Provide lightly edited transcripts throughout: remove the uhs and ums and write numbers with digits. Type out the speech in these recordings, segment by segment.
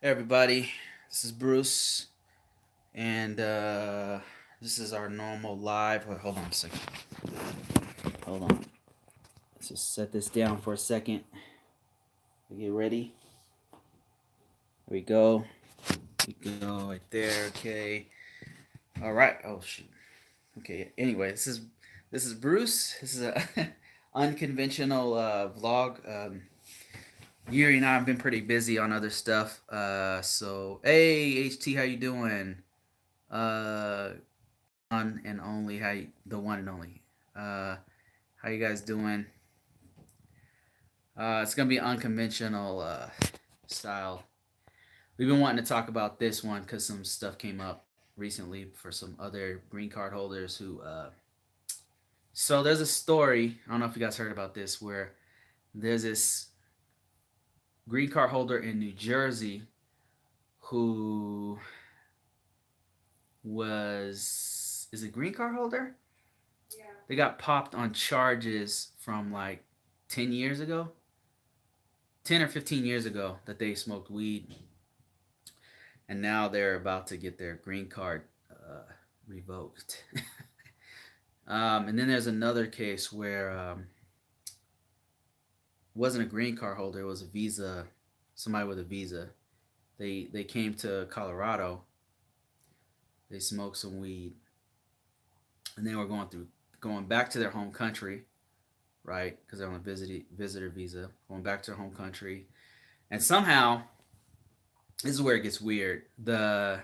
Hey everybody, this is Bruce, and this is our normal live. Wait, hold on a second. Hold on. Let's just set this down for a second. Get ready. There we go. We go right there. Okay. All right. Oh shoot. Okay. Anyway, this is Bruce. This is a unconventional vlog. Yuri and I have been pretty busy on other stuff. So hey HT, how you doing? Uh, one and only. The one and only. How you guys doing? It's gonna be unconventional style. We've been wanting to talk about this one because some stuff came up recently for some other green card holders who. So there's a story. I don't know if you guys heard about this, where there's this green card holder in New Jersey who was is a green card holder. Yeah. They got popped on charges from like 10 years ago, 10 or 15 years ago, that they smoked weed, and now they're about to get their green card revoked. And then there's another case where it wasn't a green card holder; it was a visa, somebody with a visa. They came to Colorado. They smoked some weed, and they were going back to their home country, right? Because they're on a visitor visa, going back to their home country, and somehow this is where it gets weird. The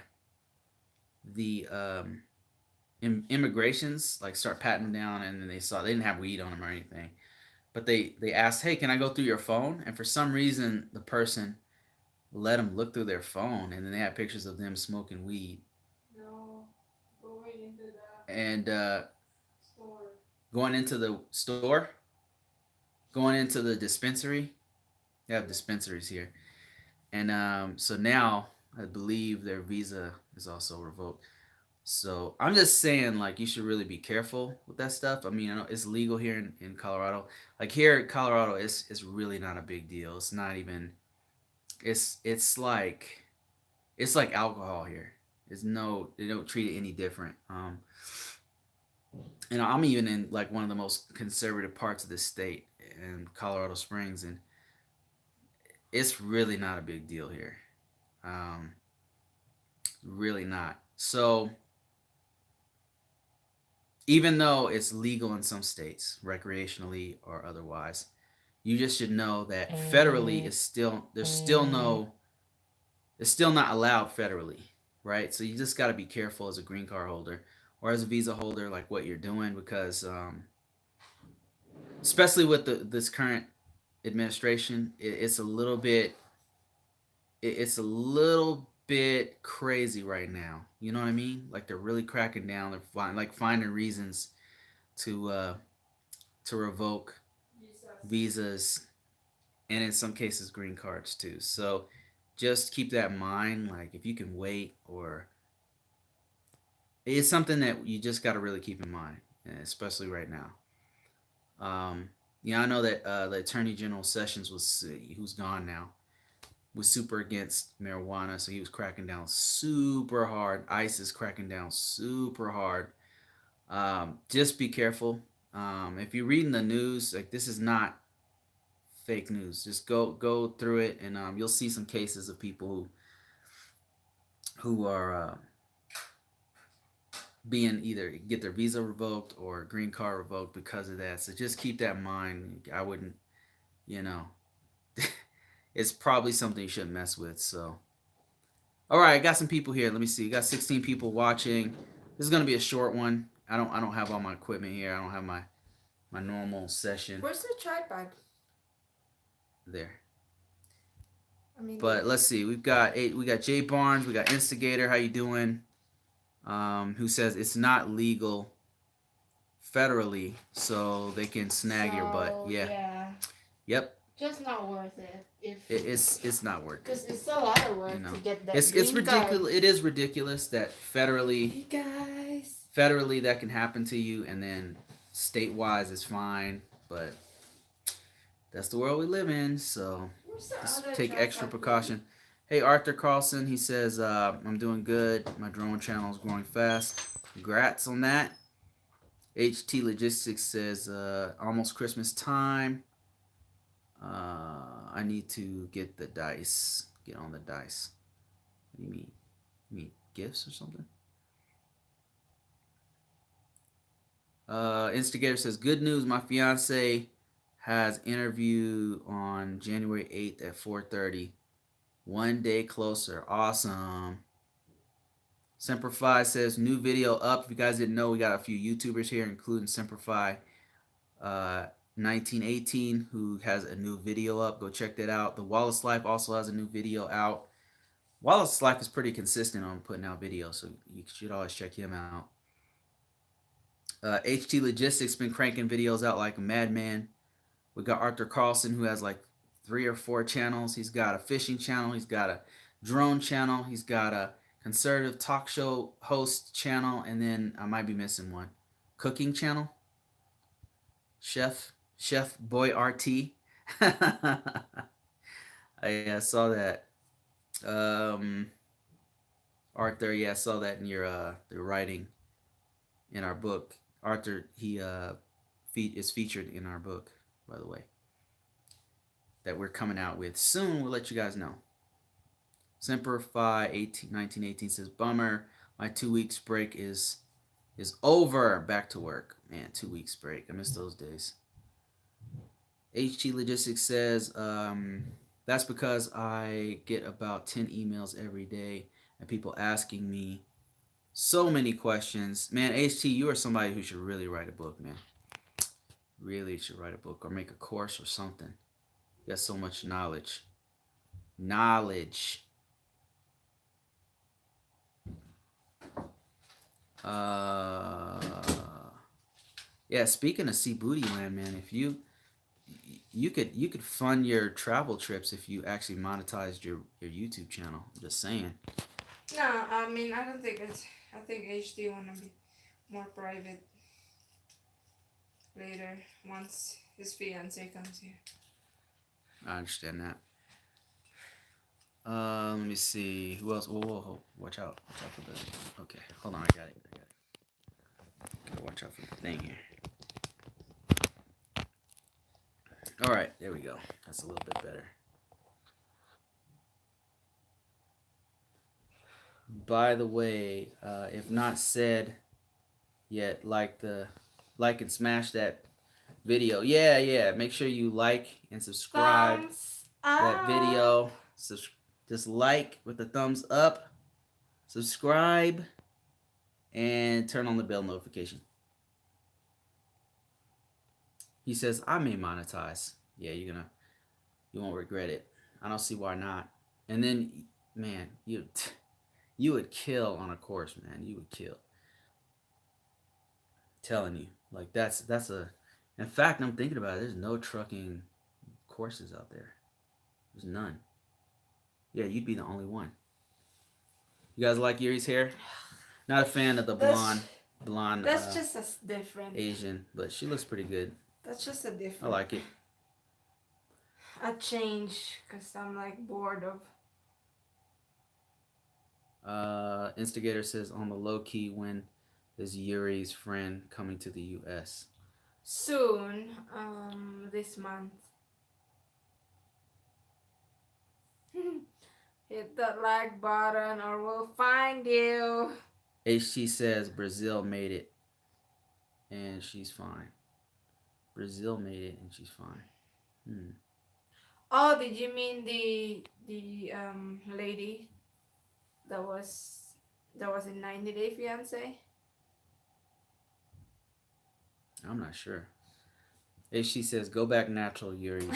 immigrations like start patting them down, and then they saw they didn't have weed on them or anything, but they asked, "Hey, can I go through your phone?" And for some reason, the person let them look through their phone, and then they had pictures of them smoking weed No. Going into the and store. going into the store, going into the dispensary. They have Yeah. dispensaries here, and so now I believe their visa is also revoked. So I'm just saying, like, you should really be careful with that stuff. I mean, I know it's legal here in Colorado. Like here in Colorado, it's really not a big deal. It's not even. It's like alcohol here. It's no, they don't treat it any different. And I'm even in like one of the most conservative parts of the state in Colorado Springs, and it's really not a big deal here. Um, really not. So even though it's legal in some states, recreationally or otherwise, you just should know that federally is still there's still no it's still not allowed federally, right? So you just got to be careful as a green card holder or as a visa holder, like what you're doing, because especially with this current administration, it's a little bit it's a little bit crazy right now. You know what I mean? Like they're really cracking down. They're finding reasons to uh, to revoke Jesus. visas, and in some cases green cards too. So just keep that in mind. Like if you can wait, or it's something that you just got to really keep in mind, especially right now. Yeah, I know that the Attorney General Sessions who's gone now, was super against marijuana, so he was cracking down super hard. ICE is cracking down super hard. Just be careful. If you're reading the news, like this is not fake news. Just go through it, and you'll see some cases of people who are being either get their visa revoked or green card revoked because of that. So just keep that in mind. I wouldn't, you know, it's probably something you shouldn't mess with. So, all right, I got some people here. Let me see. Got 16 people watching. This is gonna be a short one. I don't have all my equipment here. I don't have my normal session Where's the tripod? there. I mean, But let's see. We got Jay Barnes. We got Instigator. How you doing? Who says it's not legal federally, so they can snag your butt. so Yeah. yeah, Yep. just not worth it. If It's not worth it. because it's a lot of You work know, to get that it's green card. ridiculous. It is ridiculous that Hey guys. federally that can happen to you, and then state wise is fine. But that's the world we live in. So Where's the just other take extra tripod, please? precaution. Hey, Arthur Carlson. He says, I'm doing good. My drone channel is growing fast. Congrats on that. HT Logistics says, almost Christmas time. I need to get the dice. Get on the dice. What do you mean? You mean gifts or something? Instigator says, good news. My fiance has interview on January 8th at 4:30. One day closer. Awesome. Semperfi says, new video up. If you guys didn't know, we got a few YouTubers here, including Semperfi 1918, who has a new video up. Go check that out. The Wallace Life also has a new video out. Wallace Life is pretty consistent on putting out videos, so you should always check him out. HT Logistics been cranking videos out like a madman. We got Arthur Carlson, who has like 3 or 4 channels. He's got a fishing channel. He's got a drone channel. He's got a conservative talk show host channel, and then I might be missing one. Cooking channel. Chef Boy RT. I saw that. Arthur, yeah, I saw that in your the writing in our book. Arthur, he is featured in our book, by the way, that we're coming out with soon. We'll let you guys know. Semperfi 1918 says, bummer, my 2 weeks break is over. Back to work. Man, 2 weeks break. I miss those days. HT Logistics says, that's because I get about 10 emails every day and people asking me so many questions. Man, HT, you are somebody who should really write a book, man. Really should write a book or make a course or something. You got so much knowledge. Yeah, speaking of Sea Booty Land, man, if you could fund your travel trips if you actually monetized your YouTube channel. I'm just saying. No, I mean I don't think it's. I think HD wanna be more private later once his fiance comes here. I understand that. Let me see. Who else? Whoa. Watch out for the. Okay, hold on. I got it. Gotta watch out for the thing here. All right, there we go. That's a little bit better. By the way, if not said yet, like and smash that video. Yeah. Make sure you like and subscribe that video. Just like with the thumbs up, subscribe, and turn on the bell notification. He says, I may monetize. Yeah, you won't regret it. I don't see why not. And then, man, you would kill on a course, man. You would kill. Telling you, like that's a. In fact, I'm thinking about it. There's no trucking courses out there. There's none. Yeah, you'd be the only one. You guys like Yuri's hair? Not a fan of the blonde. That's just a different Asian, but she looks pretty good. That's just a different. I like it. A change, cause I'm like bored of. Instigator says on the low key, when is Yuri's friend coming to the U.S.? Soon, this month. Hit that like button or we'll find you. HT says Brazil made it and she's fine. Brazil made it and she's fine. Oh, did you mean the lady that was in 90 Day Fiance? I'm not sure. HT says go back natural, Yuri.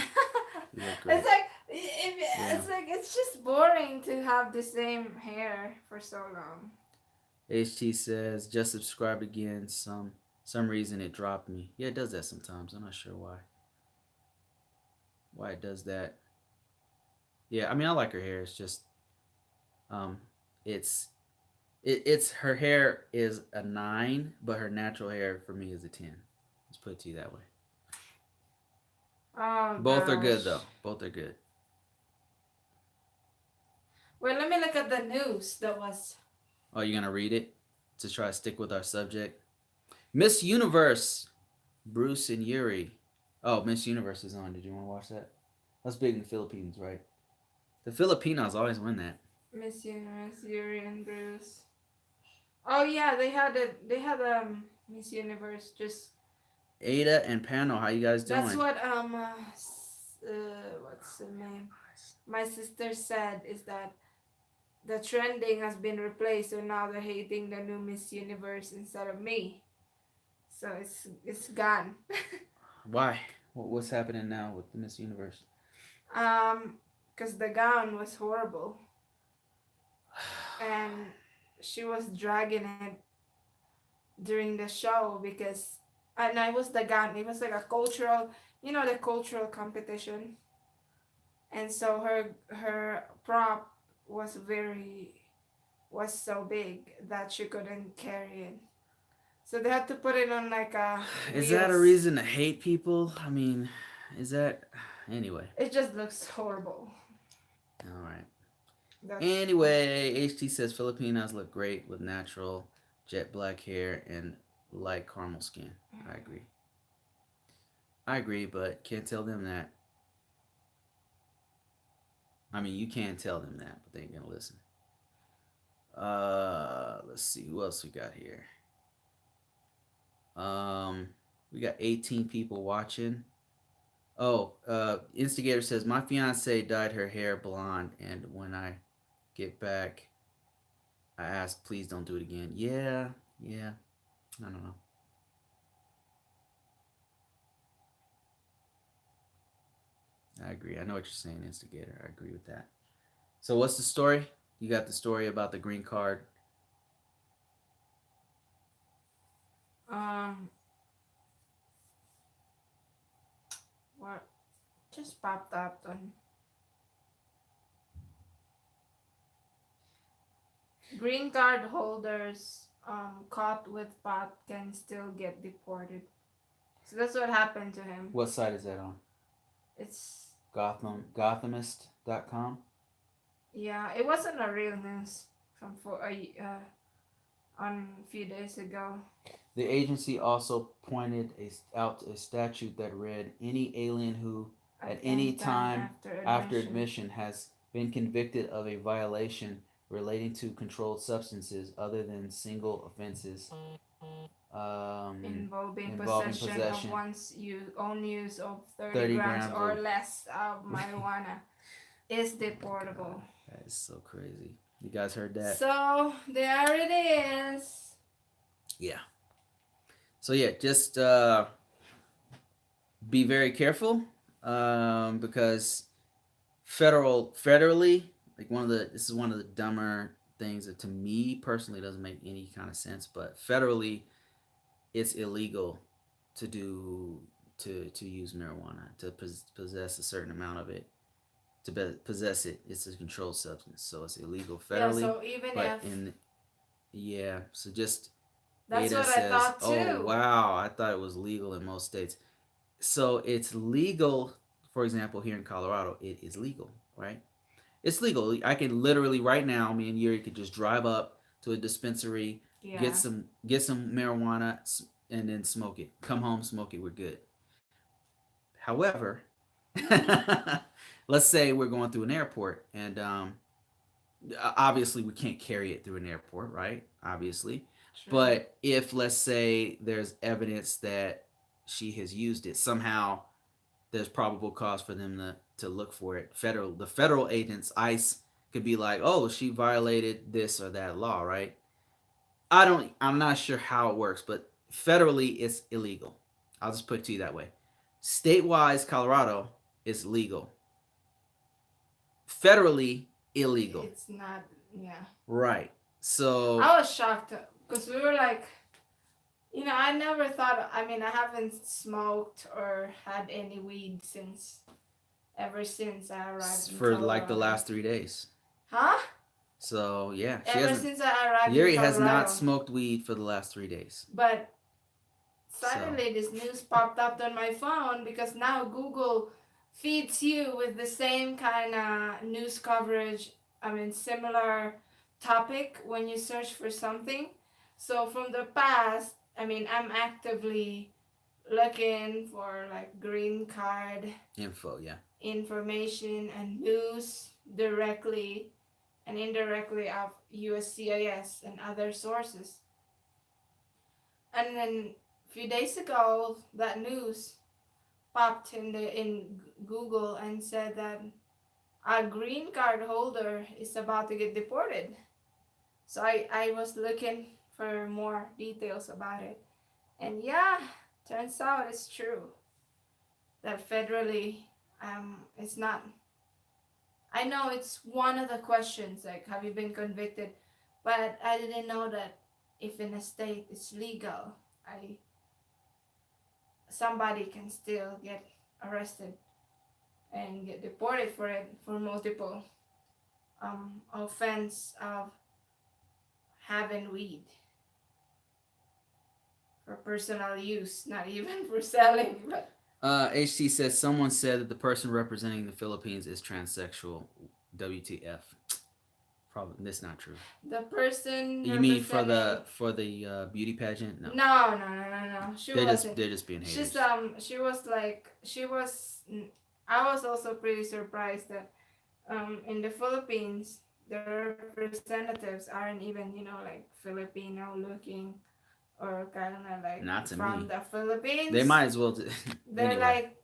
It's like it's just boring to have the same hair for so long. HT says just subscribed again. Some reason it dropped me. Yeah, it does that sometimes. I'm not sure why it does that. Yeah, I mean I like her hair. It's just it's her hair is a 9, but her natural hair for me is a 10. Let's put it to you that way. Oh, both gosh. are good though. Both are good. Well, let me look at the news that was. Oh, you're gonna read it to try to stick with our subject. Miss Universe, Bruce and Yuri. Oh, Miss Universe is on. Did you want to watch that? That's big in the Philippines, right? The Filipinos always win that. Miss Universe, Yuri and Bruce. Oh yeah, they had a Miss Universe. Just Ada and Pano, how you guys that's doing? what what's the name? My sister said is that the trending has been replaced, so now they're hating the new Miss Universe instead of me. So it's gone. Why? What's happening now with the Miss Universe? um, because the gown was horrible, and she was dragging it during the show because, and I was the gown. It was like a cultural, the cultural competition, and so her prop was was so big that she couldn't carry it. So they had to put it on like Is that a wheels. reason to hate people? I mean, is that anyway? It just looks horrible. All right. That's Anyway, HT says Filipinos look great with natural jet black hair and light caramel skin. I agree. I agree, but can't tell them that. I mean, you can tell them that, but they ain't gonna listen. Let's see who else we got here. Um, we got 18 people watching. Oh, Instigator says my fiance dyed her hair blonde, and when I get back, I ask, please don't do it again. Yeah, yeah. I don't know. I agree. I know what you're saying, Instigator. I agree with that. So, what's the story? You got the story about the green card. um what just popped up on green card holders caught with pot can still get deported. So that's what happened to him. What site is that on? It's Gothamist.com. yeah, it wasn't a real news from on a few days ago. The agency also pointed out a statute that read any alien who, at At any any time time after after admission. admission, has been convicted of a violation relating to controlled substances other than single offenses Involving involving possession of possession one's own use of 30 30 grams grams or of. less of marijuana is deportable. God, that is so crazy. You guys heard that? So there it is. Yeah. So yeah, just be very careful because federally, like this is one of the dumber things that to me personally doesn't make any kind of sense, but federally it's illegal to do to use marijuana, to possess a certain amount of it, to possess it. It's a controlled substance, so it's illegal Yeah, federally. so even But if in yeah, so just that's Ada what I says, thought "Oh too. wow, I thought it was legal in most states." So it's legal. For example, here in Colorado, it is legal, right? It's legal. I can literally right now, me and Yuri could just drive up to a dispensary, Yeah. get some marijuana, and then smoke it. Come home, smoke it. We're good. However, let's say we're going through an airport, and obviously we can't carry it through an airport, right? Obviously, True. but if let's say there's evidence that she has used it somehow, there's probable cause for them to look for it. The federal agents, ICE, could be like, oh, she violated this or that law, right? I'm not sure how it works, but federally it's illegal. I'll just put it to you that way. State-wise, Colorado is legal. Federally illegal. It's not, yeah. Right. So I was shocked because we were like, I never thought, I mean, I haven't smoked or had any weed ever since I arrived in for like the Colorado. last 3 days. Huh? So yeah, she Ever hasn't. since I arrived in Yuri has not Colorado. smoked weed for the last 3 days. But So suddenly this news popped up on my phone because now Google feeds you with the same kind of news coverage similar topic when you search for something. So from the past, I'm actively looking for like green card Info, yeah. information and news directly and indirectly of USCIS and other sources. And then a few days ago, that news popped in Google and said that a green card holder is about to get deported. So I was looking for more details about it. And yeah, turns out it's true that federally, it's not. I know it's one of the questions, like, have you been convicted? But I didn't know that if in a state it's legal, I somebody can still get arrested and get deported for it for multiple offense of having weed for personal use, not even for selling. But HT says someone said that the person representing the Philippines is transsexual. WTF? Probably that's not true. the person You mean representing, for the beauty pageant? No, no. She wasn't. they're just being haters. She was like she was. I was also pretty surprised that in the Philippines the representatives aren't even like Filipino looking or kind of like Not to from me. the Philippines. They might as well. They're Anyway, like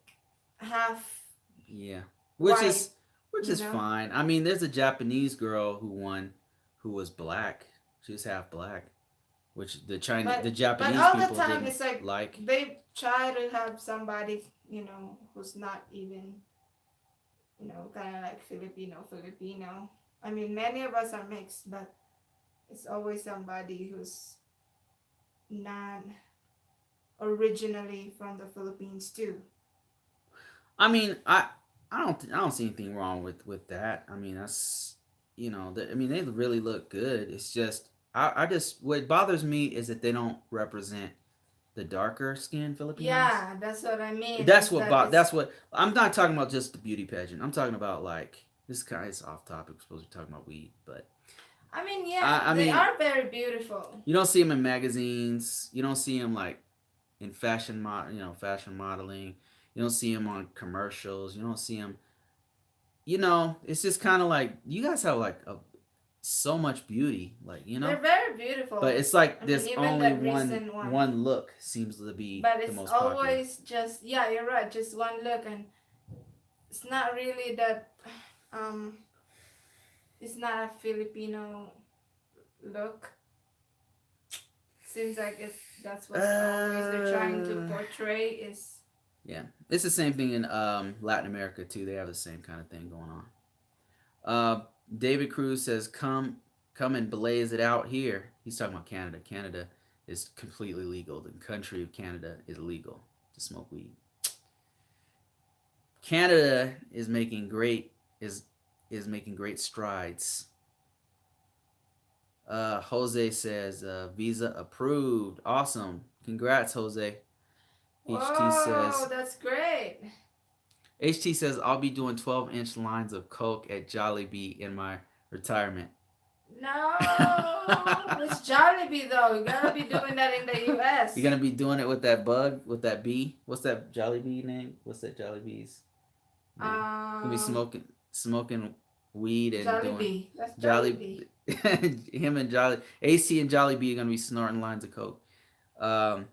half yeah, which white, is which you is know. fine. I mean, there's a Japanese girl who won, who was black. She was half black, which the But Japanese all the people time didn't it's like like. they try to have somebody who's not even kind of like Filipino. Many of us are mixed, but it's always somebody who's not originally from the Philippines too. I mean, I don't see anything wrong with that. I mean, that's I mean, they really look good. It's just I just what bothers me is that they don't represent the darker skinned Filipinos. Yeah, that's what I mean. That's Is that it's that's what I'm not talking about just the beauty pageant. I'm talking about like this kind is off topic. We're supposed to be talking about weed, but yeah, I they mean, are very beautiful. you don't see them in magazines. You don't see them like in fashion modeling. You don't see them on commercials. You don't see them. It's just kind of like you guys have like so much beauty, like They're very beautiful. but it's like there's Even only the recent one. one look seems to be But the it's most popular. always just, yeah, you're right, just one look, and it's not really that um it's not a Filipino look. Seems like that's what always they're trying to portray is. Yeah, it's the same thing in Latin America too. They have the same kind of thing going on. David Cruz says, come and blaze it out here." He's talking about Canada. Canada is completely legal. The country of Canada is legal to smoke weed. Canada is making great strides. Jose says, "Visa approved. Awesome. Congrats, Jose." HT Whoa, says, that's great. "I'll be doing 12-inch lines of coke at Jollibee in my retirement." No, it's Jollibee though. You gotta be doing that in the U.S. You're gonna be doing it with that bug, with that bee. What's that Jollibee name? What's that Jollibee's name? You'll be smoking weed and doing Jollibee. That's Jolly. Jollibee. Him and Jolly AC and Jollibee are gonna be snorting lines of coke. Um,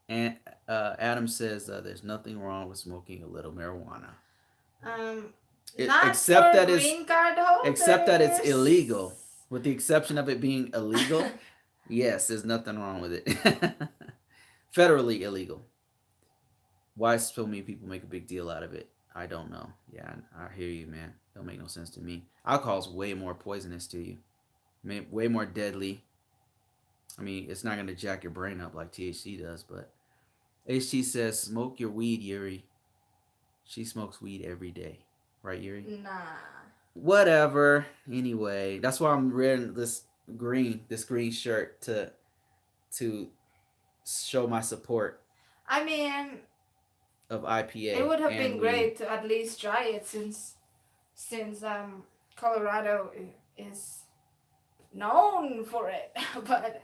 and Adam says there's nothing wrong with smoking a little marijuana. Um, It, Not except for that it's green card holders. except that it's illegal. With the exception of it being illegal, yes, there's nothing wrong with it. Federally illegal. Why so many people make a big deal out of it? I don't know. Yeah, I hear you, man. Don't make no sense to me. Alcohol's way more poisonous to you. Way more deadly. I mean, it's not gonna jack your brain up like THC does, but HT says, "Smoke your weed, Yuri." She smokes weed every day, right, Yuri? Nah. Whatever. Anyway, that's why I'm wearing this green shirt to show my support I mean, of IPA it would have and been weed. great to at least try it since Colorado is known for it, but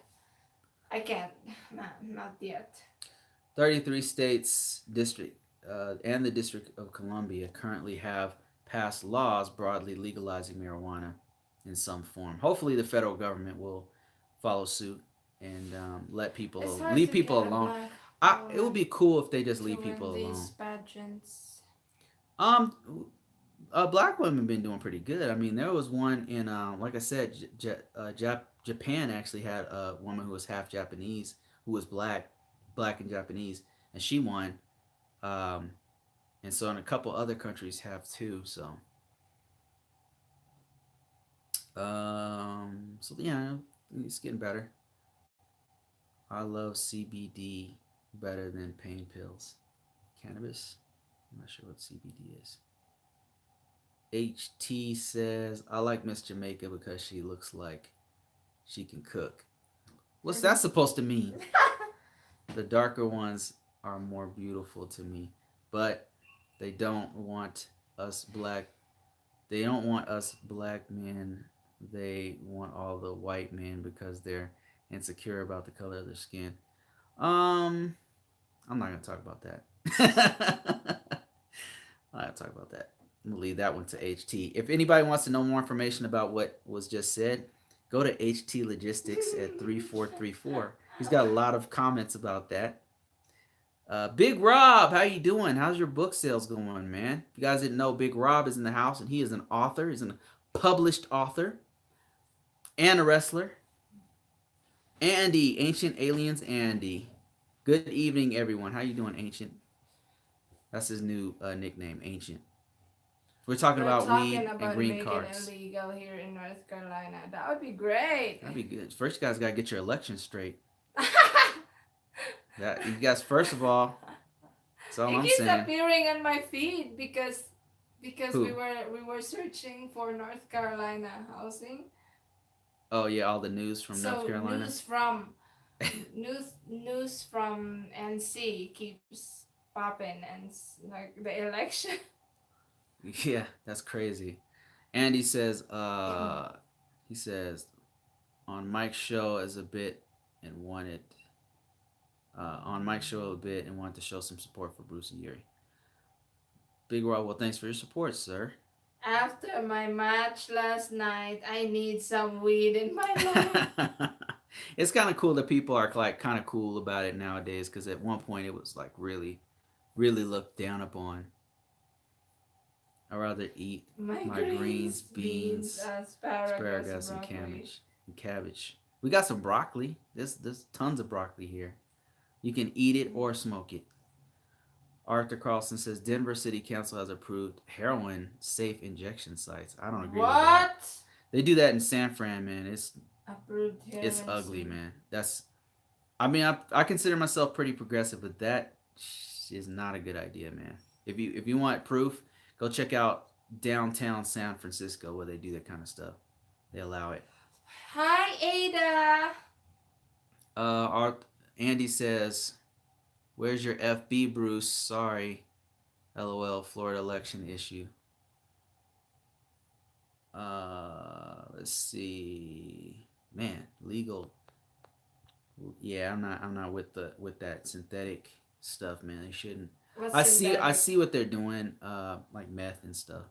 I can't. Not yet. 33 states, district, and the District of Columbia currently have passed laws broadly legalizing marijuana in some form. Hopefully, the federal government will follow suit and let It's people hard leave to people get a alone. black It would woman be cool if they just to leave win people these alone. pageants. Um, black women been doing pretty good. I mean, there was one in, like I said, Japan actually had a woman who was half Japanese, who was black and Japanese, and she won. Um, and so, in a couple other countries have too. So yeah, it's getting better. I love CBD better than pain pills. Cannabis. I'm not sure what CBD is. HT says, I like Miss Jamaica because she looks like she can cook. What's that supposed to mean? The darker ones are more beautiful to me, but they don't want us black. They don't want us black men. They want all the white men because they're insecure about the color of their skin. Um, I'm not gonna talk about that. I'm not gonna talk about that. I'm gonna leave that one to HT. If anybody wants to know more information about what was just said, go to HT Logistics at 3434. He's got a lot of comments about that. Big Rob, how you doing? How's your book sales going, man? If you guys didn't know, Big Rob is in the house, and he is an author. He's a published author and a wrestler. Andy, Ancient Aliens Andy. Good evening, everyone. How you doing, Ancient? That's his new nickname, Ancient. We're talking We're about talking weed and about green making cards. illegal here in North Carolina. That would be great. That'd be good. First, you guys gotta get your election straight. That you guys, first of all, that's all It I'm keeps saying. appearing on my feed because Who? we were searching for North Carolina housing. Oh yeah, all the news from North So Carolina. news from NC keeps popping and like the election. Yeah, that's crazy. Andy says, he says on Mike's show as a bit and wanted on Mike's show a bit and wanted to show some support for Bruce and Yuri. Big Rob, well, thanks for your support, sir. After my match last night, I need some weed in my life. It's kind of cool that people are like kind of cool about it nowadays because at one point it was like really looked down upon. I rather eat My my greens, greens, beans, beans, asparagus, asparagus, and broccoli. cabbage. And cabbage. We got some broccoli. There's tons of broccoli here. You can eat it or smoke it. Arthur Carlson says Denver City Council has approved heroin safe injection sites. I don't agree with that. What? They do that in San Fran, man. Approved It's heroin ugly, seed. man. I mean, I consider myself pretty progressive, but that is not a good idea, man. If you want proof, go check out downtown San Francisco where they do that kind of stuff. They allow it. Hi, Ada. Our Andy says, "Where's your FB, Bruce? Sorry, LOL. Florida election issue." Let's see. Man, legal. Yeah, I'm not with that synthetic stuff, man. They shouldn't. What's I synthetic? see what they're doing, like meth and stuff,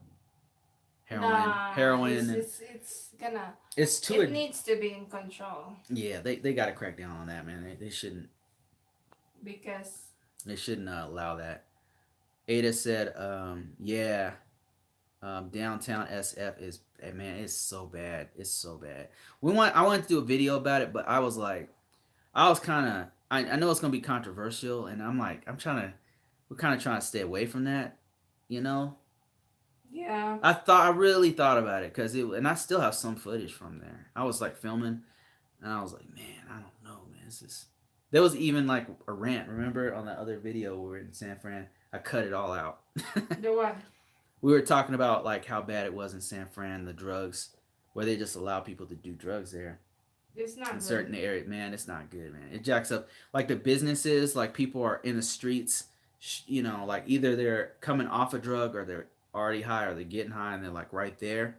Nah, heroin, and it's gonna. it's too. It needs to be in control Yeah, they got to crack down on that, man. They shouldn't because allow that. Ada said, yeah, downtown SF is man, it's so bad. It's so bad. I wanted to do a video about it, but I was like, I was kind of I know it's gonna be controversial, and I'm like we're kind of trying to stay away from that, you know. yeah. I really thought about it and I still have some footage from there. I was like filming, and I was like, man, I don't know, man. There was even like a rant. Remember on that other video we were in San Fran? I cut it all out. The what? We were talking about like how bad it was in San Fran, the drugs, where they just allow people to do drugs there It's in not good. certain areas. Man, it's not good, man. It jacks up like the businesses, like people are in the streets, like either they're coming off a drug or they're already high or they're getting high and they're like right there.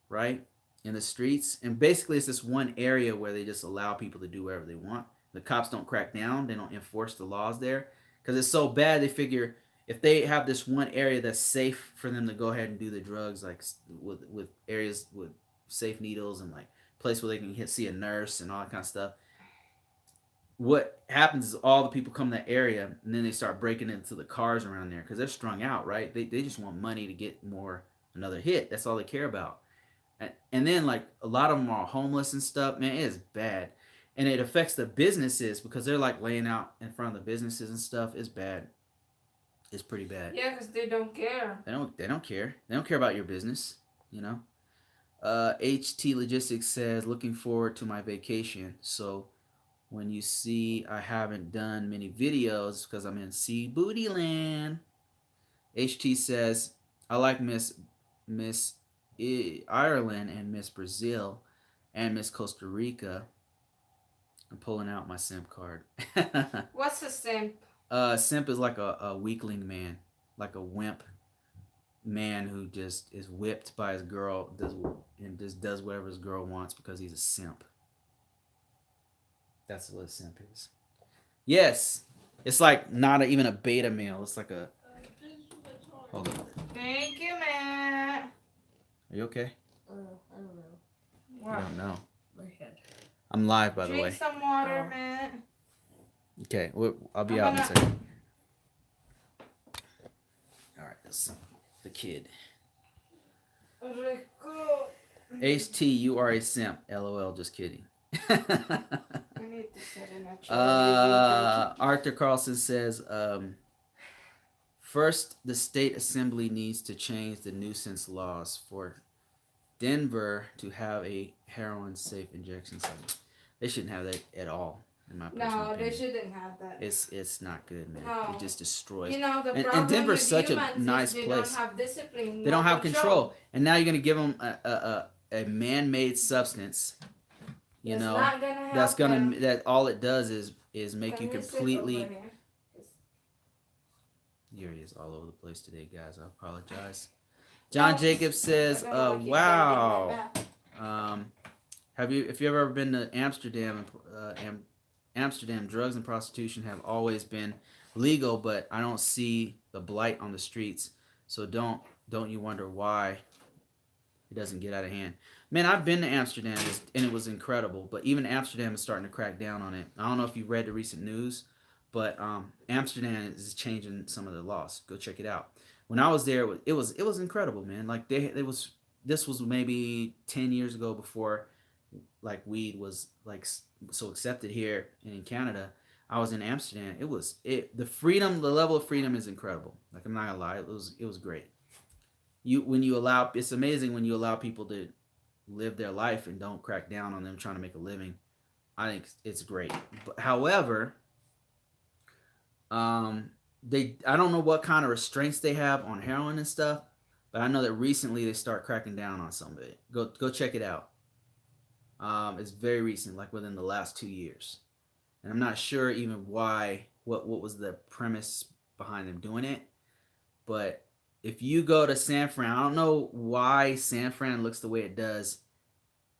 right, in the streets. And basically, it's this one area where they just allow people to do whatever they want. The cops don't crack down, they don't enforce the laws there because it's so bad. They figure if they have this one area that's safe for them to go ahead and do the drugs, like with areas with safe needles and like place where they can see a nurse and all that kind of stuff, what happens is all the people come to that area and then they start breaking into the cars around there because they're strung out, right? They just want money to get more, another hit. That's all they care about. And then like a lot of them are homeless and stuff. Man, it is bad, and it affects the businesses because they're like laying out in front of the businesses and stuff. It's bad. It's pretty bad. Yeah, because they don't care. They don't care. They don't care about your business. You know. HT Logistics says looking forward to my vacation. So when you see I haven't done many videos because I'm in Sea Booty Land. HT says I like Miss Ireland and Miss Brazil and Miss Costa Rica. I'm pulling out my simp card. What's a simp? Simp is like a weakling man, like a wimp man who just is whipped by his girl, and just does whatever his girl wants because he's a simp. That's what a simp is. Yes, it's like not even a beta male. It's like a. Hold on. Thank you, Matt. Are you okay? I don't know. I What? don't know. My head. I'm live, by the Drink way. some water, Oh. Matt. Okay, I'll be I'm out in a gonna- second. All right, that's the kid. Rico. HT, you are a simp. LOL, just kidding. I need to sit in a chair. Arthur Carlson says, first, the state assembly needs to change the nuisance laws for Denver to have a heroin safe injection site. They shouldn't have that at all, in my personal No, they opinion. shouldn't have that. It's not good, man. No. It just destroys. You know, the And problem Denver's with such a humans nice is they place. don't have discipline. They no don't have control, and now you're gonna give them a man-made substance. You It's know, not gonna help that's gonna them. that all it does is make Can you we sit completely. over here? Here he is all over the place today, guys. I apologize. John No, Jacobs says, I don't know what you're "Wow, thinking about. if you ever been to Amsterdam? Amsterdam, drugs and prostitution have always been legal, but I don't see the blight on the streets. So don't you wonder why it doesn't get out of hand? Man, I've been to Amsterdam and it was incredible, but even Amsterdam is starting to crack down on it. I don't know if you read the recent news, but Amsterdam is changing some of the laws. Go check it out. When I was there, it was incredible, man. Like this was maybe 10 years ago before like weed was like so accepted here and in Canada. I was in Amsterdam. The freedom, the level of freedom is incredible. Like I'm not gonna lie, it was great. It's amazing when you allow people to live their life and don't crack down on them trying to make a living. I think it's great. But however, I don't know what kind of restraints they have on heroin and stuff, but I know that recently they start cracking down on some of it. Go check it out. It's very recent, like within the last 2 years, and I'm not sure even why. What was the premise behind them doing it? But if you go to San Fran, I don't know why San Fran looks the way it does.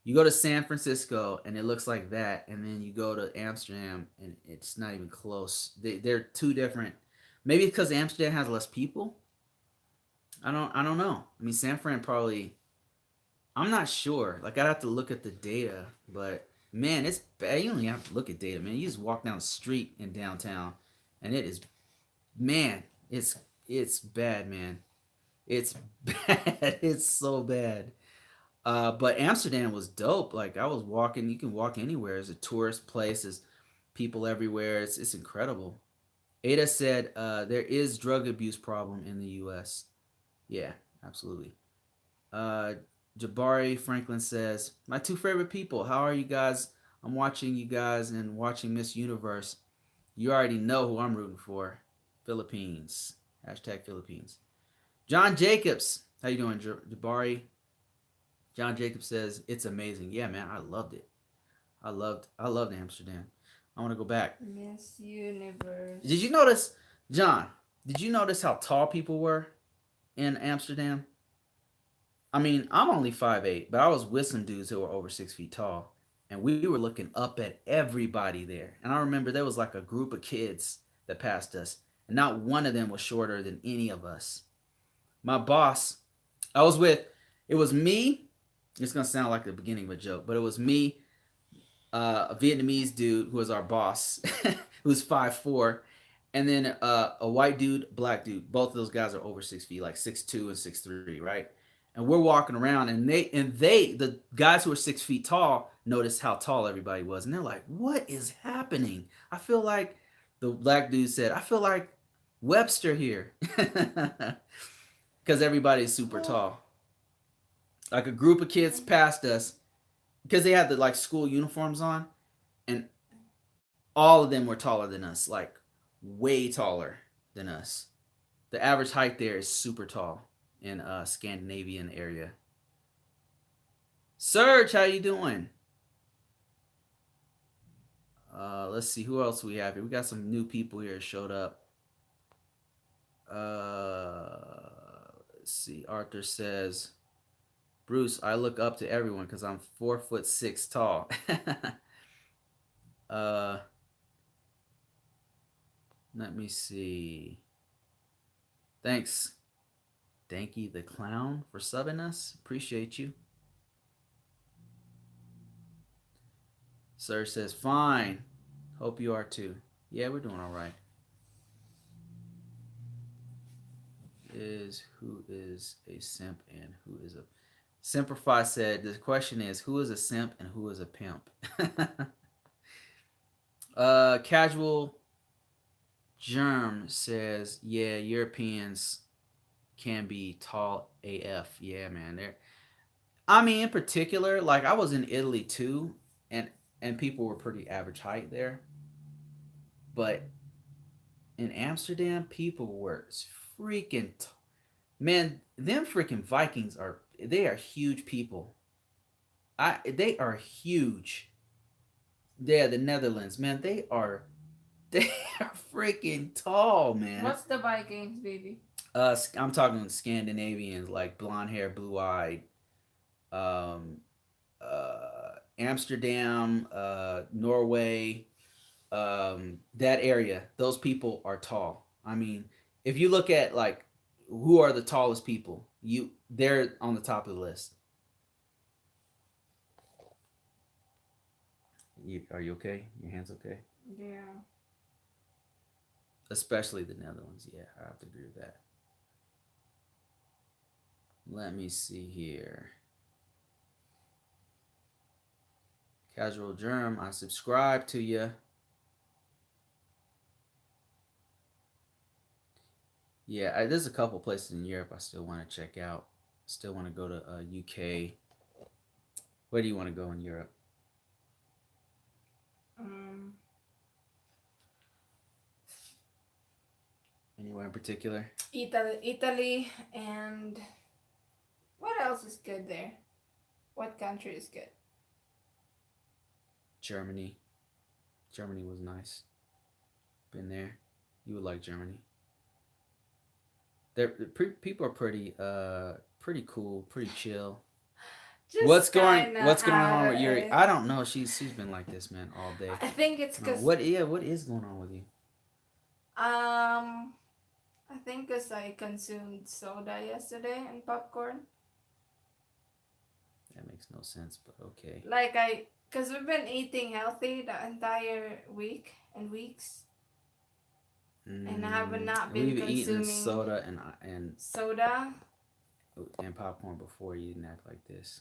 You go to San Francisco and it looks like that, and then you go to Amsterdam and it's not even close. They're two different. Maybe because Amsterdam has less people. I don't know. I mean, San Fran probably. I'm not sure. Like I'd have to look at the data, but man, it's bad. You don't even have to look at data, man. You just walk down the street in downtown, and it is, man, it's bad, man. It's bad. It's so bad. But Amsterdam was dope. Like I was walking. You can walk anywhere. It's a tourist place. There's people everywhere. It's incredible. Ada said there is drug abuse problem in the U.S. Yeah, absolutely. Uh, Jabari Franklin says, my two favorite people. How are you guys? I'm watching you guys and watching Miss Universe. You already know who I'm rooting for. Philippines. Hashtag Philippines. John Jacobs. How you doing, Jabari? John Jacobs says, it's amazing. Yeah, man, I loved it. I loved Amsterdam. I want to go back. Miss Universe. Did you notice, John, did you notice how tall people were in Amsterdam? I mean, I'm only 5'8", but I was with some dudes who were over 6 feet tall, and we were looking up at everybody there. And I remember there was like a group of kids that passed us, and not one of them was shorter than any of us. My boss, I was with, it was me. It's gonna sound like the beginning of a joke, but it was me, a Vietnamese dude who was our boss, who's 5'4", and then a white dude, black dude. Both of those guys are over 6 feet, like 6'2" and 6'3", right? And we're walking around, and the guys who are 6 feet tall noticed how tall everybody was, and they're like, "What is happening?" I feel like the black dude said, "I feel like Webster here," because everybody's super tall. Like a group of kids passed us because they had the like school uniforms on, and all of them were taller than us, like way taller than us. The average height there is super tall in Scandinavian area. Serge, how you doing? Let's see who else we have here. We got some new people here showed up. Let's see. Arthur says, Bruce, I look up to everyone because I'm 4'6" tall. uh, Let me see. Thanks, Danky the Clown, for subbing us. Appreciate you. Sir says, fine. Hope you are too. Yeah, we're doing all right. Who is a simp and who is a Simplify said the question is who is a simp and who is a pimp? Casual Germ says, yeah, Europeans can be tall AF. Yeah, man. I mean, in particular, like I was in Italy too, and people were pretty average height there. But in Amsterdam, people were freaking man, them freaking Vikings are huge people. They are huge. Yeah, the Netherlands, man, they are freaking tall, man. What's the Vikings, baby? I'm talking Scandinavians, like blonde hair, blue eyed. Um, Amsterdam, Norway, that area. Those people are tall. I mean, if you look at like who are the tallest people, they're on the top of the list. Are you okay? Your hands okay? Yeah. Especially the Netherlands. Yeah, I have to agree with that. Let me see here. Casual Germ, I subscribe to you. Yeah, there's a couple places in Europe I still want to check out. Still want to go to UK. Where do you want to go in Europe? Um, Anywhere in particular? Italy, and what else is good there? What country is good? Germany. Germany was nice. Been there. You would like Germany. People are pretty cool, pretty chill. Just What's going on with Yuri? kinda. I don't know. She's been like this, man, all day. I think it's No, cause what is going on with you? I think cause I consumed soda yesterday and popcorn. That makes no sense, but okay. Cause we've been eating healthy the entire week and weeks, and I have not been We've eaten consuming soda soda. and popcorn before. You didn't act like this.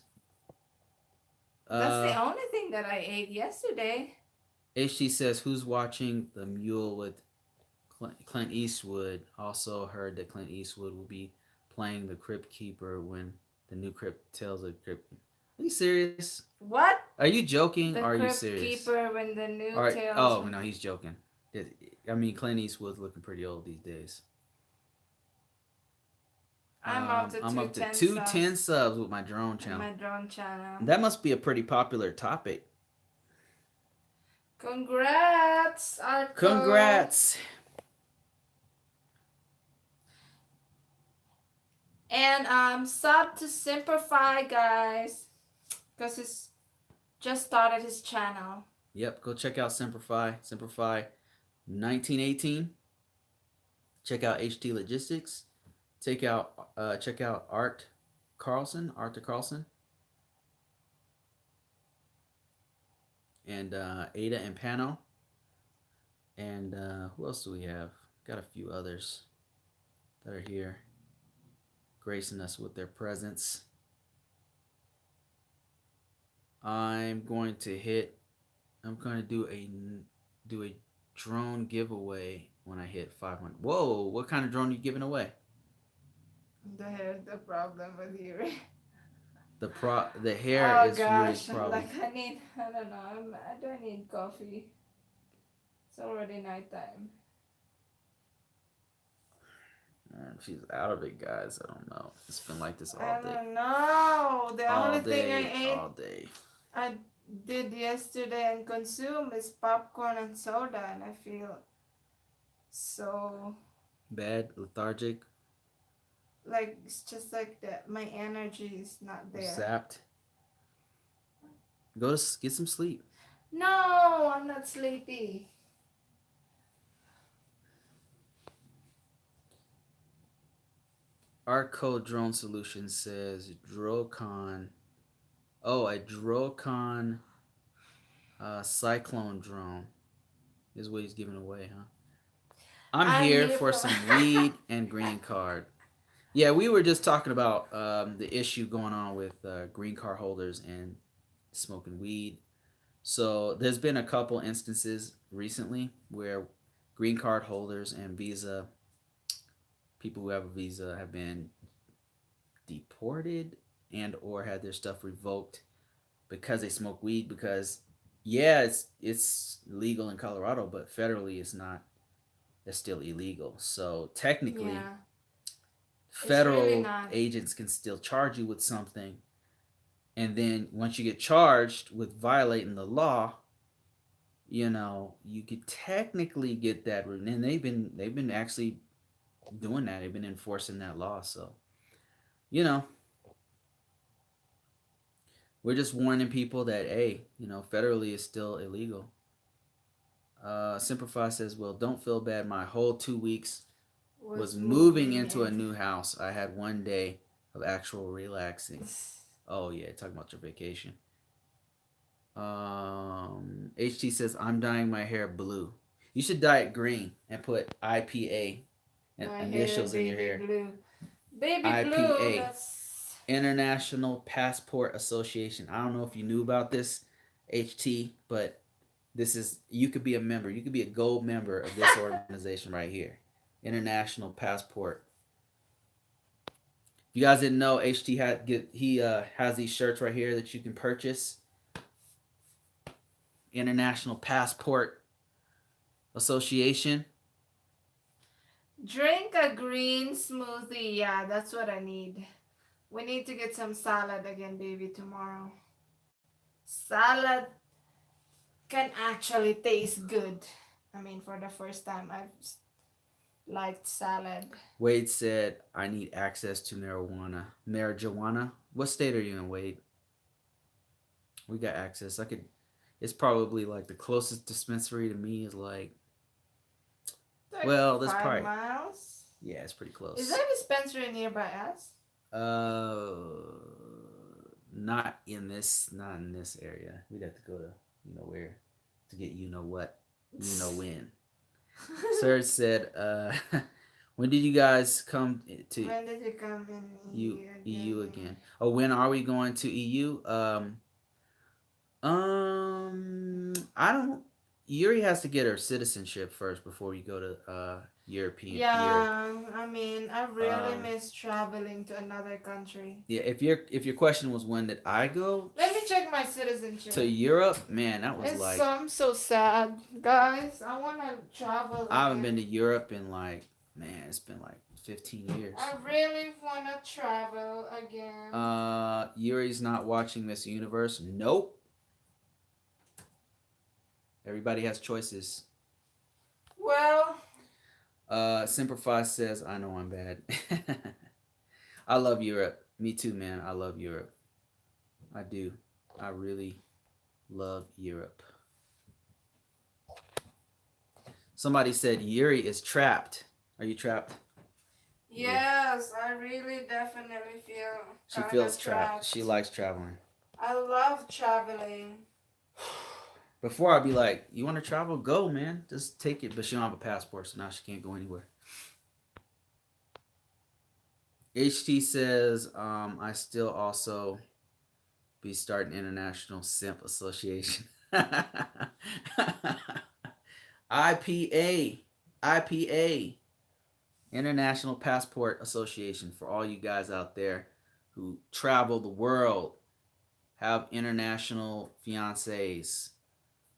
That's the only thing that I ate yesterday. HT says, "Who's watching The Mule with Clint Eastwood?" Also heard that Clint Eastwood will be playing the Crypt Keeper when the new Crypt Tales of Crypt. Are you serious? What? Are you joking? The Or are you Crypt serious? Keeper when the new All right. tales. Oh no, he's joking. I mean, Clint Eastwood's looking pretty old these days. I'm up to 210 subs with my drone channel. My drone channel. That must be a pretty popular topic. Congrats, Arco. Congrats. And sub to Simplify, guys, because he's just started his channel. Yep, go check out Simplify. Simplify 1918. Check out HT Logistics. Check out Arthur Carlson, and Ada and Pano. And who else do we have? Got a few others that are here, gracing us with their presence. I'm going to hit. I'm going to do a drone giveaway when I hit 500. Whoa! What kind of drone are you giving away? The problem with you. The hair Oh is Yuri's gosh, problem. like I don't know, I don't need coffee. It's already nighttime. She's out of it, guys. I don't know. It's been like this all I day, don't know. The all only thing day, I ate, all day. I did yesterday and consumed is popcorn and soda, and I feel so Bad, lethargic, like it's just like that. My energy is not there. zapped. Go to get some sleep. No, I'm not sleepy. Our code drone solution says Drocon. Oh, a Drocon cyclone drone is what he's giving away, huh? I'm I'm here here for for. some weed and green card. Yeah, we were just talking about the issue going on with green card holders and smoking weed. So there's been a couple instances recently where green card holders and visa people who have a visa have been deported and or had their stuff revoked because they smoke weed. Because yeah, it's legal in Colorado, but federally it's not. It's still illegal. So technically, Yeah, it's really federal not. agents can still charge you with something, and then once you get charged with violating the law, you could technically get that. And they've been actually doing that. They've been enforcing that law. So you know, we're just warning people that hey, federally is still illegal. Simplify says, well, don't feel bad. My whole 2 weeks was Was moving moving into a in. new house. I had one day of actual relaxing. Oh yeah, talking about your vacation. HT says, I'm dyeing my hair blue. You should dye it green and put IPA and My hair initials in your baby hair. blue. Baby blue, IPA, that's International Passport Association. I don't know if you knew about this, HT, but you could be a member. You could be a gold member of this organization right here, International Passport. If you guys didn't know, HT has these shirts right here that you can purchase. International Passport Association. drink a green smoothie. Yeah, that's what I need. We need to get some salad again, baby, tomorrow. Salad can actually taste good. I mean, for the first time, I've liked salad. Wade said, "I need access to marijuana." Marijuana. What state are you in, Wade? We got access. I could. It's probably like the closest dispensary to me is like. Like Well, there's five probably. miles. Yeah, it's pretty Is close. there a dispensary nearby us? Uh, not in this area. We'd have to go to where to get what, when. Serge said, when did you guys come to When did you come in here EU again? again? Oh, when are we going to EU? I don't. Yuri has to get her citizenship first before you go to Europe. Yeah, I mean, I really Um, miss traveling to another country. yeah. If your question was when did I go Let me check my citizenship. to Europe, man, that was It's like I'm so sad, guys. I wanna travel I haven't been to again. Europe in like man, it's been like 15 years. I really wanna travel again. Yuri's not watching Miss Universe. Nope. Everybody has choices. Well, Simplify says, I know I'm bad. I love Europe. Me too, man. I love Europe. I do. I really love Europe. Somebody said Yuri is trapped. Are you trapped? Yeah. Yes, I really definitely feel She kind feels of trapped. She trapped. likes traveling. I love traveling. Before I'd be like, "You want to travel? Go, man. Just take it." But she don't have a passport, so now she can't go anywhere. HT says, "I still also be starting International Simp Association." IPA, IPA, International Passport Association, for all you guys out there who travel the world, have international fiancés,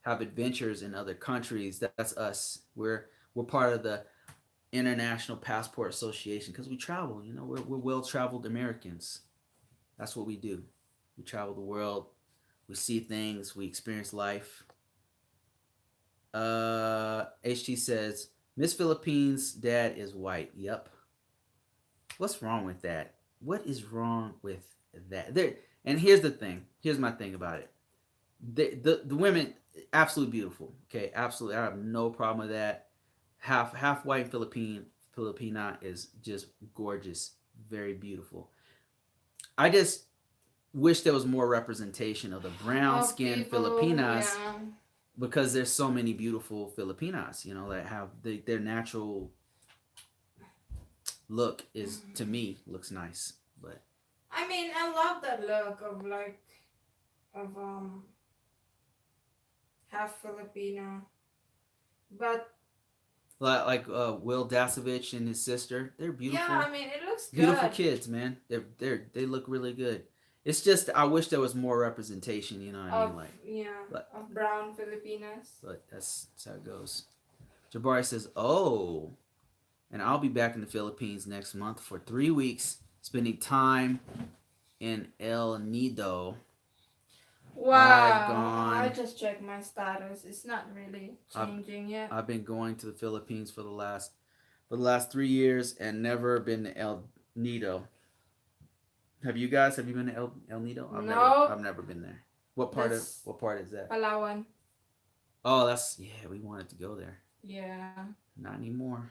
have adventures in other countries. That's us. We're part of the International Passport Association because we travel. You know, we're well traveled Americans. That's what we do. We travel the world. We see things. We experience life. HT says Miss Philippines' dad is white. Yep. What's wrong with that? What is wrong with that? There. And here's the thing. Here's my thing about it. The women, absolutely beautiful. Okay, absolutely. I have no problem with that. Half white Filipina is just gorgeous, very beautiful. I just wish there was more representation of the brown Of skinned people, Filipinas yeah. because there's so many beautiful Filipinas, you know, that have their natural look is to me looks nice, but I mean, I love that look of like of half Filipino, but Will Dasovich and his sister, they're yeah, beautiful, I mean, it looks beautiful good. kids, man. They look really good. It's just I wish there was more representation. You know what I Of mean? Like, yeah, but of brown Filipinas. that's how it goes. Jabari says, "Oh, and I'll be back in the Philippines next month for 3 weeks, spending time in El Nido. I've Wow, I gone. just checked my status. It's not really I've changing yet. I've been going to the Philippines for the last 3 years and never been to El Nido. Have you guys? Have you been to El Nido? I've Nope, never been there. that's What part is that? Palawan. Oh, that's yeah. We wanted to go there. Yeah. Not anymore.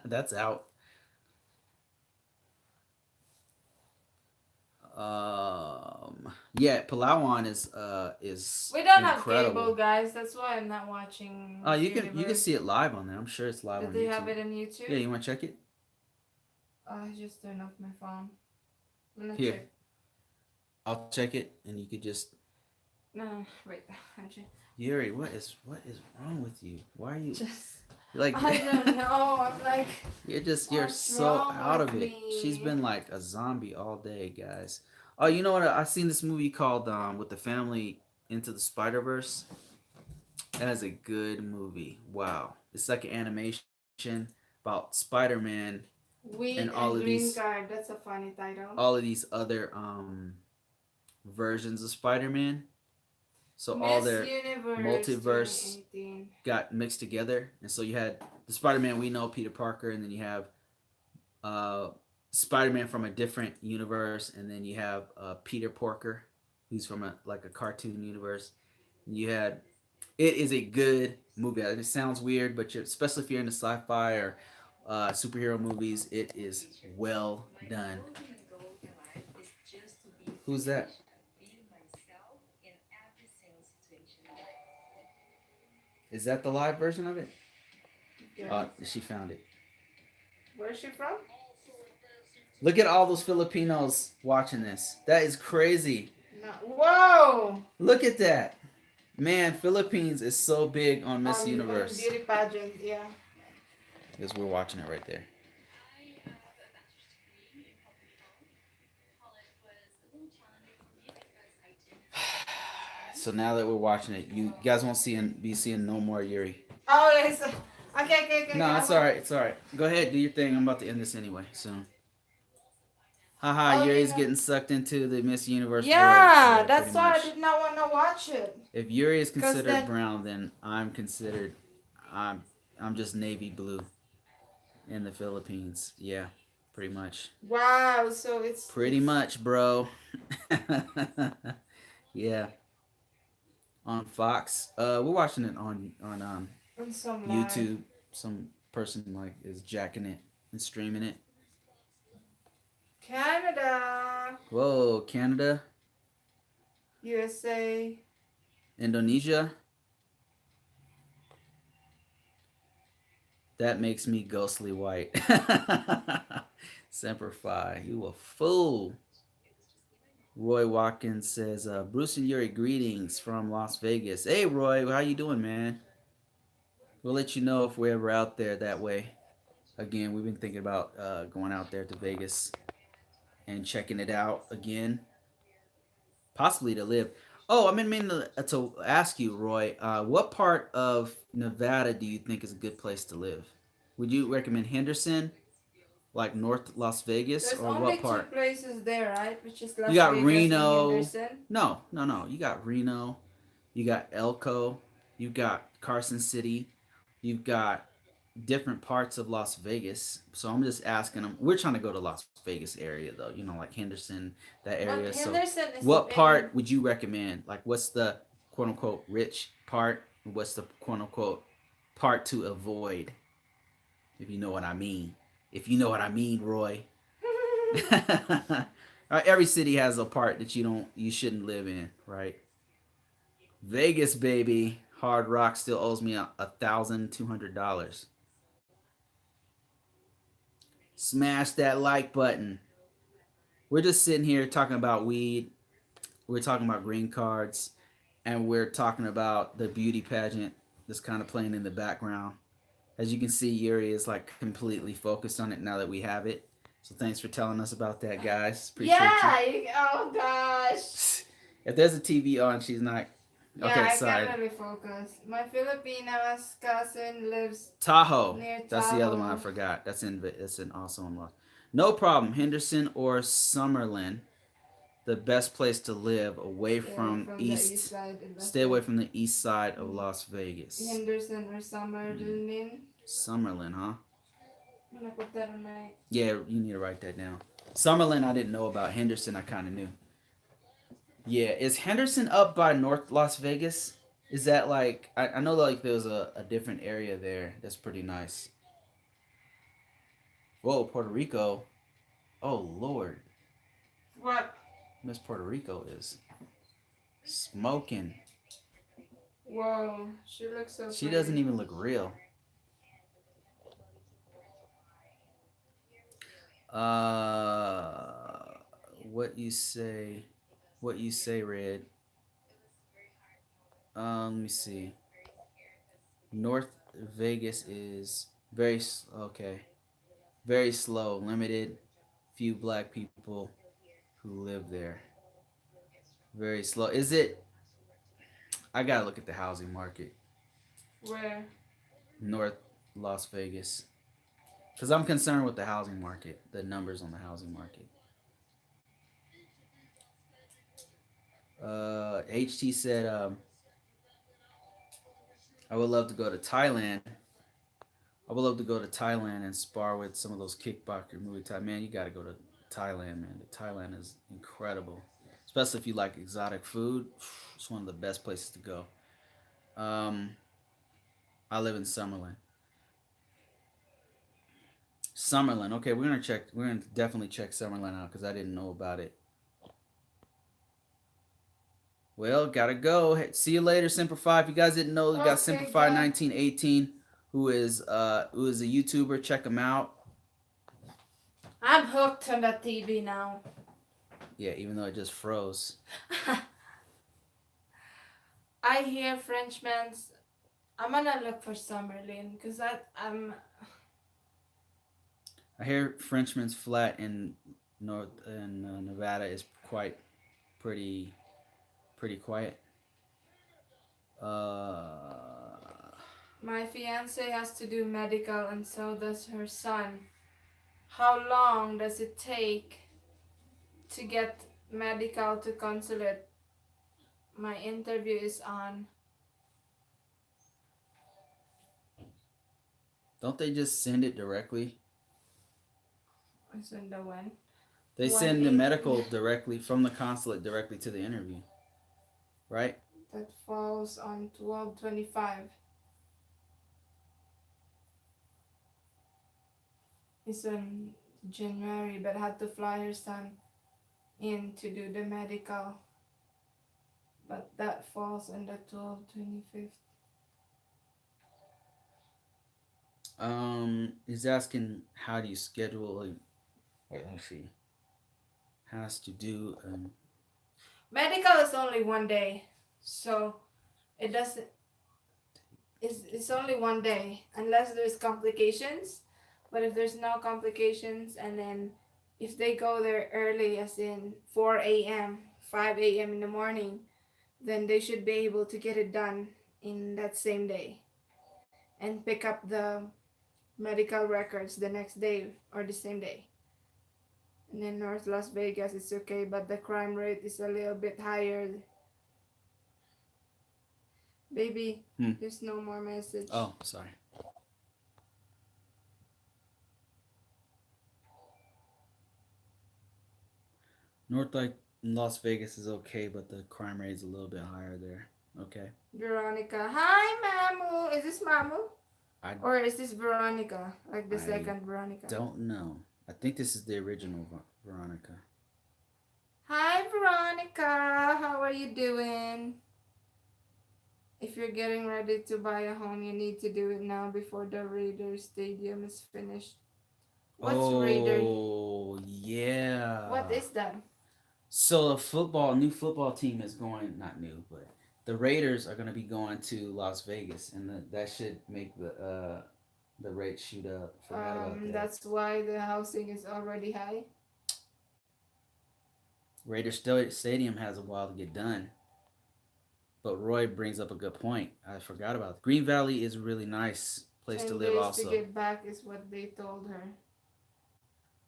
That's out. Yeah, Palawan is We don't have cable, incredible. guys. That's why I'm not watching Oh, Miss you can see Universe. it live on there. I'm sure it's live Did on they have YouTube. it on Yeah, YouTube? you want to check it? Oh, I just turned off my phone. I'm gonna Here, check. I'll check it, and you could just No, wait. Actually, Yuri, what is wrong with you? Why are you just like I don't know. I'm like, you're what's so wrong out with of it. She's me? been like a zombie all day, guys. Oh, you know what? I seen this movie called with the family Into the Spider Verse. That is a good movie. Wow, it's like an animation about Spider Man and Wheat and green card. That's a funny title. all of these other versions of Spider Man. So all Miss their Universe multiverse 2018. got mixed together, and so you had the Spider-Man we know, Peter Parker, and then you have uh, Spider-Man from a different universe, and then you have Peter Porker, who's from a cartoon universe. You had it is a good movie. It sounds weird, but especially if you're into sci-fi or superhero movies, it is well done. Who's that? Is that the live version of it? Yeah. She found it. Where's she from? Look at all those Filipinos watching this. That is crazy. No. Whoa! Look at that. Man, Philippines is so big on Miss On Universe. beauty pageant, yeah. Because we're watching it right there. So now that we're watching it, you guys won't be seeing no more Yuri. Oh, yes. Okay. No, I it's will. alright. It's alright. Go ahead, do your thing. I'm about to end this anyway. So, haha, Oh, you Yuri's know. getting sucked into the Miss Universe world. Yeah, Yeah, pretty that's why I much. did not want to watch it. If Yuri is Cause considered that brown, then I'm considered. I'm I'm just navy blue in the Philippines. Yeah. pretty much. Wow, so Pretty it's much, bro. Yeah, on Fox. We're watching it on on some live. YouTube. Some person like is jacking it and streaming it. Canada, Whoa, Canada, USA. Indonesia. That makes me ghostly white. Semper Fi, you a fool. Roy Watkins says, Bruce and Yuri, greetings from Las Vegas. Hey, Roy, how you doing, man? We'll let you know if we're ever out there that way. Again, we've been thinking about going out there to Vegas and checking it out again, possibly to live. Oh, I mean to ask you, Roy, what part of Nevada do you think is a good place to live? Would you recommend Henderson, like North Las Vegas, There's or only what two part? places there, right? Which is You Las got Vegas and Reno. Henderson. No, no, no. You got Reno. You got Elko. You got Carson City. You've got different parts of Las Vegas. So I'm just asking them. We're trying to go to Las Vegas area though. You know, like Henderson, that But area. So, Henderson is what in. part would you recommend? Like, what's the quote unquote rich part? What's the quote unquote part to avoid? If you know what I mean. If you know what I mean, Roy. Every city has a part that you shouldn't live in, right? Vegas, baby. Hard Rock still owes me $1,200. Smash that like button. We're just sitting here talking about weed. We're talking about green cards, and we're talking about the beauty pageant that's kind of playing in the background. As you can see, Yuri is like completely focused on it now that we have it. So thanks for telling us about that, guys. Appreciate you. Yeah. Oh gosh. If there's a TV on, she's not. Yeah, Okay, I can't sorry. really focus. My Filipinas cousin lives Tahoe. near That's the other one I Tahoe. forgot. That's in also in Los. No problem. Henderson or Summerlin, the best place to live away Stay away from from the east east. side of Las Stay away Vegas. from the east side of Las Vegas. Henderson or Summerlin. Summerlin, huh? I'm gonna put that on my. Yeah, you need to write that down. Summerlin, I didn't know about. Henderson, I kind of knew. Yeah, is Henderson up by North Las Vegas? Is that like I know like there's a different area there that's pretty nice. Whoa, Puerto Rico. Oh Lord. What? Miss Puerto Rico is smoking. Whoa, she looks so She doesn't pretty. even look real. What you say? What you say, Red? Let me see. North Vegas is okay. Very slow, limited, few black people who live there. Very slow. Is it? I gotta look at the housing market. Where? North Las Vegas, because I'm concerned with the housing market. The numbers on the housing market. HT said, I would love to go to Thailand. I would love to go to Thailand and spar with some of those kickboxer Muay Thai. Man, you got to go to Thailand, man. Thailand is incredible, especially if you like exotic food. It's one of the best places to go. Um, I live in Summerlin. Summerlin. Okay, we're gonna check. We're gonna definitely check Summerlin out because I didn't know about it. Well, gotta go. See you later, Semper Fi. If you guys didn't know, we got Semper Okay, Fi God. 1918, who is a YouTuber. Check him out. I'm hooked on the TV now. Yeah, even though it just froze. I hear Frenchman's. I'm gonna look for Summerlin because I hear Frenchman's Flat in North in Nevada is quite pretty pretty quiet. my fiance has to do medical and so does her son. How long does it take to get medical to consulate? My interview is on. Don't they just send it directly? It's in the when. They One send the eight. medical directly from the consulate directly to the interview, right? That falls on 12/25. It's in January, but I had to fly her son in to do the medical. But that falls on the 12/25. He's asking how do you schedule? Wait, let me see. Has to do. Medical is only 1 day, so it doesn't. It's only 1 day unless there's complications. But if there's no complications, and then if they go there early, as in 4 a.m., 5 a.m. in the morning, then they should be able to get it done in that same day and pick up the medical records the next day or the same day. And in North Las Vegas, it's okay, but the crime rate is a little bit higher. Baby, there's no more message. Oh, sorry. North like Las Vegas is okay, but the crime rate is a little bit higher there. Okay. Veronica. Hi, Mamu. Is this Mamu? Or is this Veronica? Like the second Veronica? Don't know. I think this is the original Veronica. Hi, Veronica. How are you doing? If you're getting ready to buy a home, you need to do it now before the Raiders Stadium is finished. What's Raider? Oh, yeah. What is that? So a new football team is going, not new, but the Raiders are going to be going to Las Vegas, and that should make the rate shoot up. Forgot about that. That's why the housing is already high. Raiders Stadium has a while to get done. But Roy brings up a good point. I forgot about it. Green Valley is a really nice place to live 10 days also. to get back is what they told her.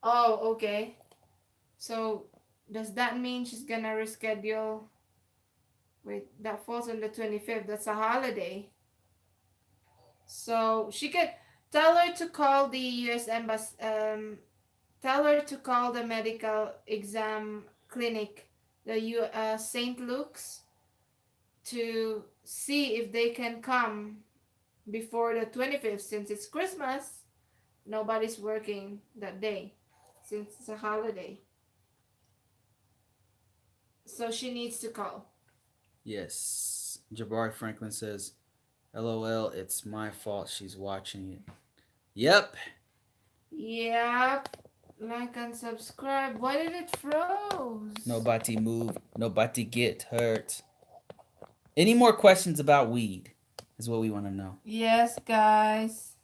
Oh, okay. So does that mean she's gonna reschedule? Wait, that falls on the 25th. That's a holiday. So she could tell her to call the U.S. Embassy. Tell her to call the medical exam clinic, the St. Luke's, to see if they can come before the 25th, since it's Christmas. Nobody's working that day since it's a holiday. So she needs to call. Yes. Jabari Franklin says, LOL, it's my fault she's watching it. Yep. Yep. Like and subscribe. Why did it froze? Nobody move. Nobody get hurt. Any more questions about weed is what we want to know. Yes, guys.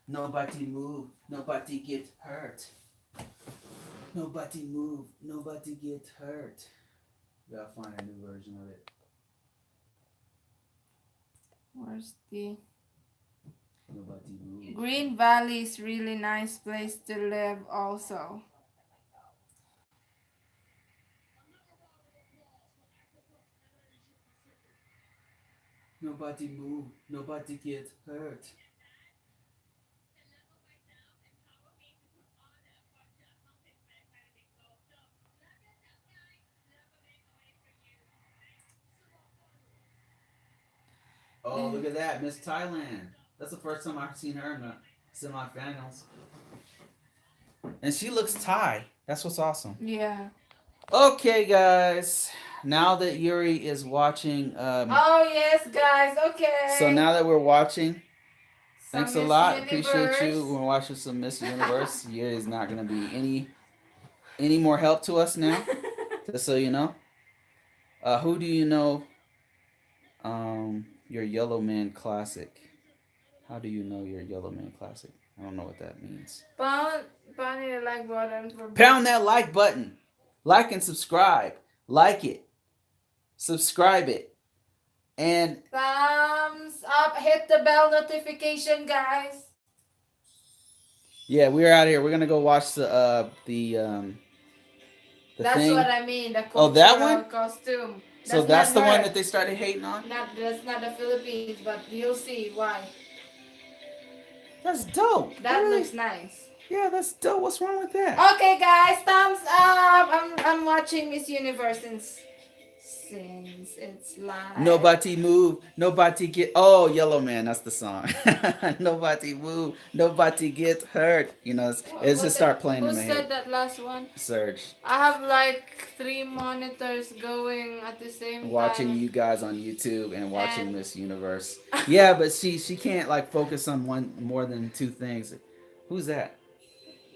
Nobody move. Nobody get hurt. Nobody move. Nobody get hurt. We gotta find a new version of it. Where's the... Nobody move. Green Valley is really nice place to live also. Nobody move. Nobody get hurt. Oh, look at that, Miss Thailand. That's the first time I've seen her in the semifinals. And she looks Thai. That's what's awesome. Yeah. Okay, guys. Now that Yuri is watching. Oh, yes, guys. Okay. So now that we're watching, thanks a Miss lot. Universe. Appreciate you. We're watching some Miss Universe. Yuri is not going to be any more help to us now. Just so you know. Who do you know? Your Yellow Man Classic. How do you know your Yellow Man Classic? I don't know what that means. Pound the like button for... Pound that like button. Like and subscribe. Like it. Subscribe it. And thumbs up. Hit the bell notification, guys. yeah, we're out of here. We're gonna go watch the That's thing. what I mean. The Oh, that one? costume. So that's the one that they started hating on? That's not the Philippines, but you'll see why. That's dope. That Really? looks nice. Yeah, that's dope. What's wrong with that? Okay, guys, thumbs up. I'm watching Miss Universe since it's live. Nobody move, nobody get. Oh, Yellow Man, that's the song. Nobody move, nobody get hurt. You know, it's just start playing Who in my said head. that last one? Surge. I have like 3 monitors going at the same Watching time. you guys on YouTube and watching And Miss Universe. Yeah, but she can't like focus on one more than two things. Who's that?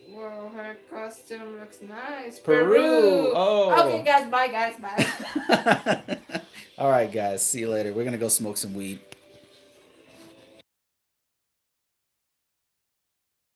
whoa, her costume looks nice. Peru. Peru. Okay, Oh. guys, bye, guys, bye. All right, guys. See you later. We're gonna go smoke some weed.